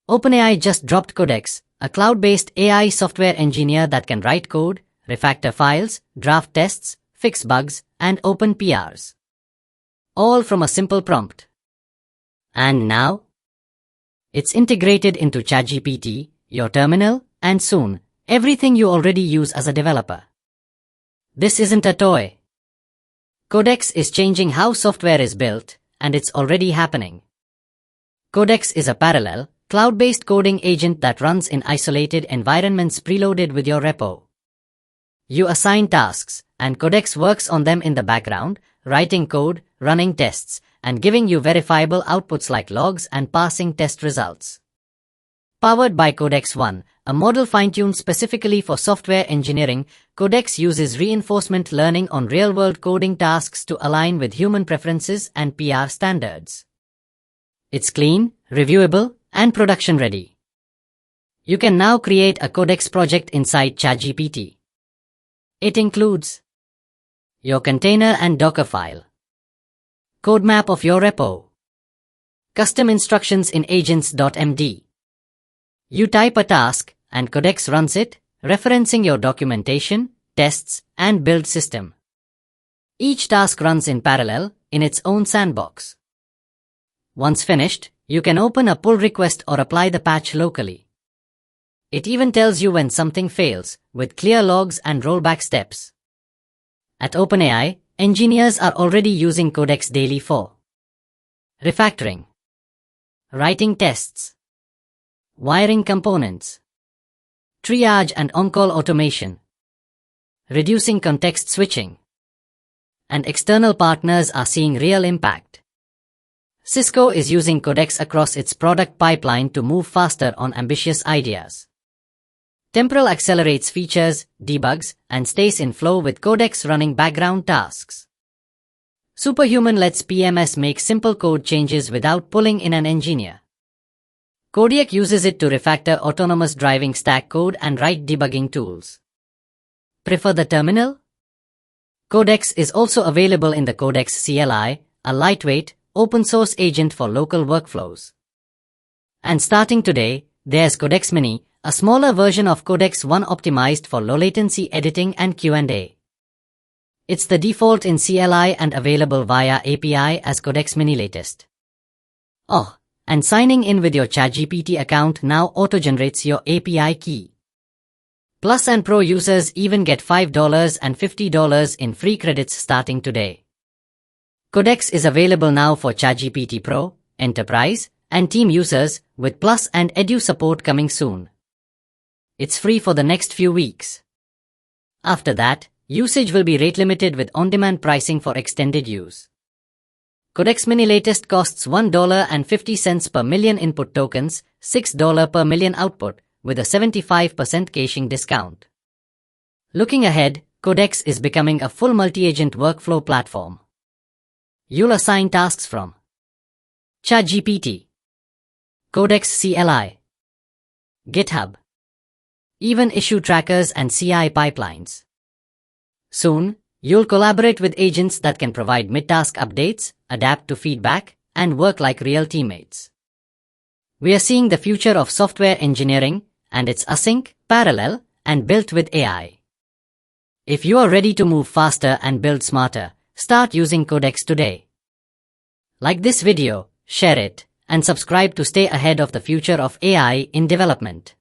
OpenAI just dropped Codex, a cloud-based AI software engineer that can write code, refactor files, draft tests, fix bugs, and open PRs. All from a simple prompt. And now, it's integrated into ChatGPT, your terminal, and soon, everything you already use as a developer. This isn't a toy. Codex is changing how software is built, and it's already happening. Codex is a parallel, cloud-based coding agent that runs in isolated environments preloaded with your repo. You assign tasks, and Codex works on them in the background, writing code, running tests, and giving you verifiable outputs like logs and passing test results. Powered by Codex One, a model fine-tuned specifically for software engineering, Codex uses reinforcement learning on real-world coding tasks to align with human preferences and PR standards. It's clean, reviewable, and production-ready. You can now create a Codex project inside ChatGPT. It includes your container and Docker file, code map of your repo, custom instructions in AGENTS.md. You type a task, and Codex runs it, referencing your documentation, tests, and build system. Each task runs in parallel, in its own sandbox. Once finished, you can open a pull request or apply the patch locally. It even tells you when something fails, with clear logs and rollback steps. At OpenAI, engineers are already using Codex daily for refactoring, writing tests, wiring components, triage and on-call automation, reducing context switching, and external partners are seeing real impact. Cisco is using Codex across its product pipeline to move faster on ambitious ideas. Temporal accelerates features, debugs, and stays in flow with Codex running background tasks. Superhuman lets PMS make simple code changes without pulling in an engineer. Kodiak uses it to refactor autonomous driving stack code and write debugging tools. Prefer the terminal? Codex is also available in the Codex CLI, a lightweight, open-source agent for local workflows. And starting today, there's Codex Mini, a smaller version of Codex One optimized for low-latency editing and Q&A. It's the default in CLI and available via API as codex-mini-latest. Oh, and signing in with your ChatGPT account now auto-generates your API key. Plus and Pro users even get $5 and $50 in free credits starting today. Codex is available now for ChatGPT Pro, Enterprise, and Team users, with Plus and Edu support coming soon. It's free for the next few weeks. After that, usage will be rate-limited with on-demand pricing for extended use. Codex-mini-latest costs $1.50 per million input tokens, $6 per million output, with a 75% caching discount. Looking ahead, Codex is becoming a full multi-agent workflow platform. You'll assign tasks from ChatGPT, Codex CLI, GitHub, even issue trackers and CI pipelines. Soon, you'll collaborate with agents that can provide mid-task updates, adapt to feedback, and work like real teammates. We are seeing the future of software engineering, and it's async, parallel, and built with AI. If you are ready to move faster and build smarter, start using Codex today. Like this video, share it, and subscribe to stay ahead of the future of AI in development.